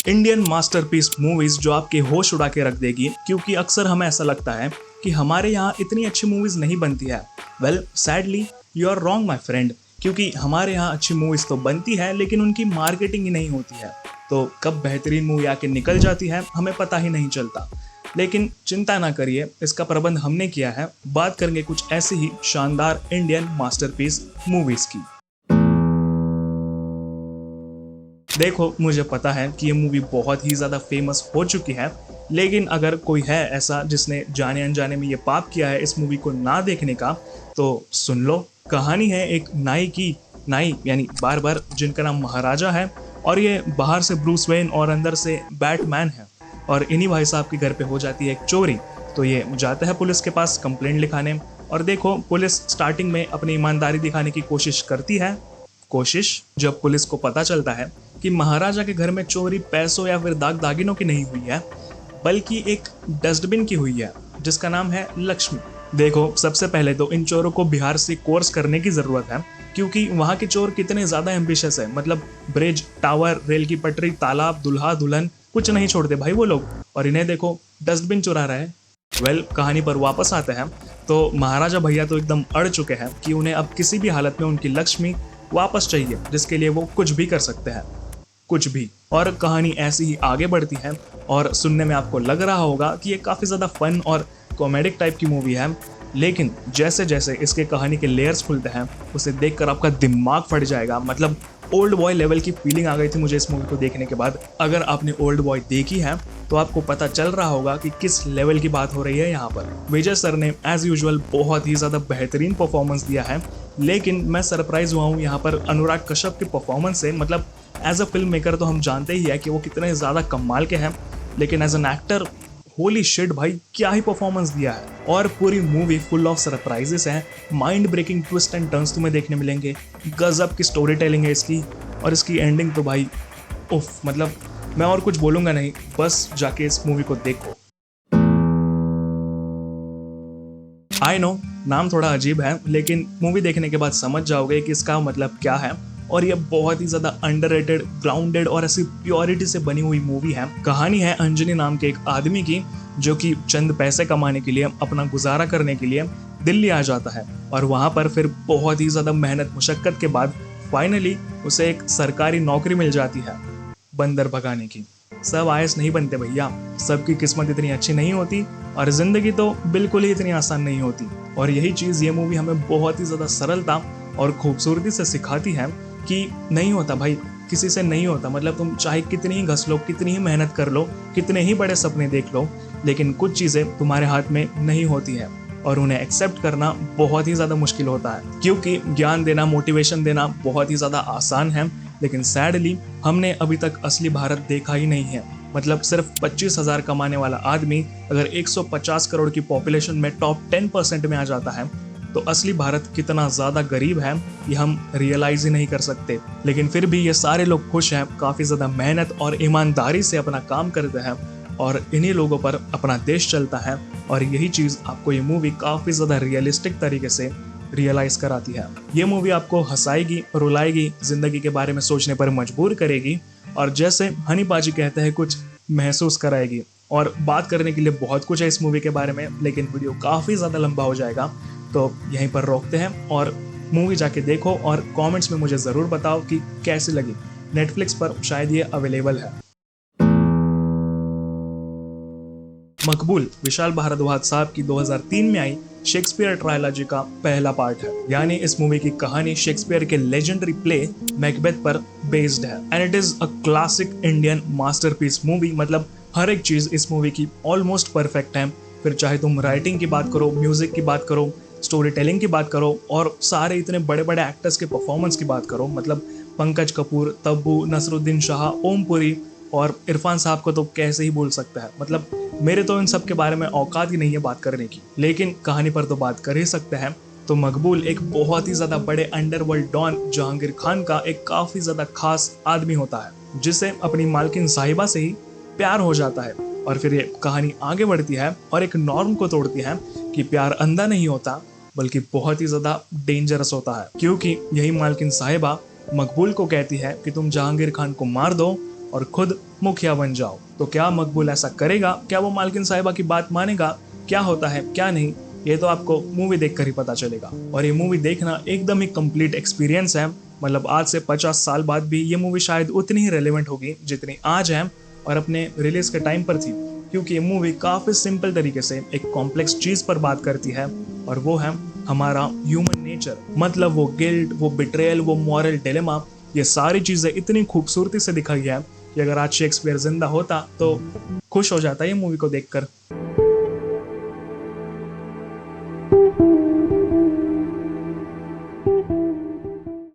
Indian masterpiece movies जो आपके होश उड़ा के रख देगी, क्योंकि अक्सर हमें ऐसा लगता है कि हमारे यहाँ इतनी अच्छी मूवीज नहीं बनती है। Well sadly you are wrong my friend, क्योंकि हमारे यहाँ अच्छी मूवीज तो बनती है लेकिन उनकी मार्केटिंग ही नहीं होती है। तो कब बेहतरीन मूवी आके निकल जाती है हमें पता ही नहीं चलता। लेकिन चिंता ना करिए, इसका प्रबंध हमने किया है। बात करेंगे कुछ ऐसी ही शानदार इंडियन मास्टरपीस मूवीज की। देखो, मुझे पता है कि ये मूवी बहुत ही ज़्यादा फेमस हो चुकी है, लेकिन अगर कोई है ऐसा जिसने जाने अनजाने में ये पाप किया है इस मूवी को ना देखने का, तो सुन लो। कहानी है एक नाई की। नाई यानी बार्बर, जिनका नाम महाराजा है, और ये बाहर से ब्रूस वेन और अंदर से बैटमैन है। और इन्हीं भाई साहब के घर पे हो जाती है एक चोरी। तो ये जाता है पुलिस के पास कंप्लेंट लिखाने। और देखो, पुलिस स्टार्टिंग में अपनी ईमानदारी दिखाने की कोशिश करती है। जब पुलिस को पता चलता है कि महाराजा के घर में चोरी पैसों या फिर दाग दागिनों की नहीं हुई है, बल्कि एक डस्टबिन की हुई है जिसका नाम है लक्ष्मी। देखो, सबसे पहले तो इन चोरों को बिहार से कोर्स करने की जरूरत है, क्योंकि वहाँ के चोर कितने ज्यादा एम्बिशियस है। मतलब ब्रिज, टावर, रेल की पटरी, तालाब, दुल्हा दुल्हन कुछ नहीं छोड़ते भाई वो लोग। और इन्हें देखो, डस्टबिन चुरा रहे हैं। वेल, कहानी पर वापस आते हैं तो महाराजा भैया तो एकदम अड़ चुके हैं कि उन्हें अब किसी भी हालत में उनकी लक्ष्मी वापस चाहिए, जिसके लिए वो कुछ भी कर सकते हैं, कुछ भी। और कहानी ऐसी ही आगे बढ़ती है और सुनने में आपको लग रहा होगा कि ये काफ़ी ज़्यादा फन और कॉमेडिक टाइप की मूवी है, लेकिन जैसे जैसे इसके कहानी के लेयर्स खुलते हैं उसे देखकर आपका दिमाग फट जाएगा। मतलब ओल्ड बॉय लेवल की फीलिंग आ गई थी मुझे इस मूवी को देखने के बाद। अगर आपने ओल्ड बॉय देखी है तो आपको पता चल रहा होगा कि किस लेवल की बात हो रही है यहाँ पर। विजय सर ने एज यूजुअल बहुत ही ज़्यादा बेहतरीन परफॉर्मेंस दिया है, लेकिन मैं सरप्राइज हुआ हूँ यहाँ पर अनुराग कश्यप के परफॉर्मेंस से। मतलब एज अ फिल्म मेकर तो हम जानते ही है कि वो कितने ज़्यादा कमाल के हैं, लेकिन as an actor holy shit भाई, क्या ही परफॉर्मेंस दिया है। और पूरी मूवी फुल ऑफ सरप्राइजेस हैं, mind breaking twist and turns तुम्हें देखने मिलेंगे। गजब की स्टोरी टेलिंग है इसकी, और इसकी एंडिंग तो भाई उफ। मतलब मैं और कुछ बोलूँगा नहीं, बस जाके इस मूवी को देखो। आई नो, नाम थोड़ा अजीब है, लेकिन मूवी देखने के बाद समझ जाओगे कि इसका मतलब क्या है। और ये बहुत ही ज़्यादा अंडररेटेड, ग्राउंडेड और ऐसी प्योरिटी से बनी हुई मूवी है। कहानी है अंजनी नाम के एक आदमी की, जो कि चंद पैसे कमाने के लिए, अपना गुजारा करने के लिए दिल्ली आ जाता है। और वहाँ पर फिर बहुत ही ज़्यादा मेहनत मुशक्क़त के बाद फाइनली उसे एक सरकारी नौकरी मिल जाती है, बंदर भगाने की। सब आयस नहीं बनते भैया, सबकी किस्मत इतनी अच्छी नहीं होती, और ज़िंदगी तो बिल्कुल ही इतनी आसान नहीं होती। और यही चीज़ ये मूवी हमें बहुत ही ज़्यादा सरलता और खूबसूरती से सिखाती है कि नहीं होता भाई, किसी से नहीं होता। मतलब तुम चाहे कितनी ही घस लो, कितनी ही मेहनत कर लो, कितने ही बड़े सपने देख लो, लेकिन कुछ चीज़ें तुम्हारे हाथ में नहीं होती हैं, और उन्हें एक्सेप्ट करना बहुत ही ज़्यादा मुश्किल होता है। क्योंकि ज्ञान देना, मोटिवेशन देना बहुत ही ज़्यादा आसान है, लेकिन सैडली हमने अभी तक असली भारत देखा ही नहीं है। मतलब सिर्फ 25,000 कमाने वाला आदमी अगर 150 करोड़ की पॉपुलेशन में टॉप 10% में आ जाता है, तो असली भारत कितना ज़्यादा गरीब है ये हम रियलाइज ही नहीं कर सकते। लेकिन फिर भी ये सारे लोग खुश हैं, काफ़ी ज़्यादा मेहनत और ईमानदारी से अपना काम करते हैं, और इन्हीं लोगों पर अपना देश चलता है। और यही चीज़ आपको ये मूवी काफ़ी ज़्यादा रियलिस्टिक तरीके से रियलाइज़ कराती है। ये मूवी आपको हंसाएगी, रुलाएगी, ज़िंदगी के बारे में सोचने पर मजबूर करेगी, और जैसे हनी पाजी कहते हैं, कुछ महसूस कराएगी। और बात करने के लिए बहुत कुछ है इस मूवी के बारे में, लेकिन वीडियो काफ़ी ज़्यादा लंबा हो जाएगा, तो यहीं पर रोकते हैं। और मूवी जाके देखो और कमेंट्स में मुझे ज़रूर बताओ कि कैसी लगी। नेटफ्लिक्स पर शायद ये अवेलेबल है। मकबूल विशाल भारद्वाज साहब की 2003 में आई शेक्सपियर ट्रायलॉजी का पहला पार्ट है। यानी इस मूवी की कहानी शेक्सपियर के लेजेंडरी प्ले मैकबेथ पर बेस्ड है, and it is a classic Indian masterpiece movie. मतलब हर एक चीज़ इस मूवी की ऑलमोस्ट परफेक्ट है। फिर चाहे तुम राइटिंग की बात करो, म्यूजिक की बात करो, स्टोरी टेलिंग की बात करो, और सारे इतने बड़े बड़े एक्टर्स के परफॉर्मेंस की बात करो। मतलब पंकज कपूर, तब्बू, नसरुद्दीन शाह, ओम पुरी और इरफान साहब को तो कैसे ही भूल सकता है। मतलब मेरे तो इन सब के बारे में औकात ही नहीं है बात करने की, लेकिन कहानी पर तो बात कर ही सकते हैं। तो मकबूल एक बहुत ही ज़्यादा बड़े अंडरवर्ल्ड डॉन जहांगीर खान का एक काफ़ी ज़्यादा खास आदमी होता है, जिसे अपनी मालकिन साहिबा से ही प्यार हो जाता है। और फिर ये कहानी आगे बढ़ती है और एक नॉर्म को तोड़ती है कि प्यार अंधा नहीं होता, बल्कि बहुत ही ज़्यादा डेंजरस होता है। क्योंकि यही मालकिन साहिबा मकबूल को कहती है कि तुम जहांगीर खान को मार दो और खुद मुखिया बन जाओ। तो क्या मकबूल ऐसा करेगा? क्या वो मालकिन साहिबा की बात मानेगा? क्या होता है क्या नहीं, ये तो आपको मूवी देखकर ही पता चलेगा। और ये मूवी देखना एकदम ही कंप्लीट एक्सपीरियंस है। मतलब आज से 50 साल बाद भी ये मूवी शायद उतनी ही रेलेवेंट होगी जितनी आज है और अपने रिलीज के टाइम पर थी, क्योंकि ये मूवी काफी सिंपल तरीके से एक कॉम्प्लेक्स चीज पर बात करती है, और वो है हमारा ह्यूमन नेचर। मतलब वो गिल्ट, वो बिट्रेयल, वो मॉरल डिलेमा, ये सारी चीजें इतनी खूबसूरती से दिखाई है कि अगर आज शेक्सपियर जिंदा होता तो खुश हो जाता ये मूवी को देखकर।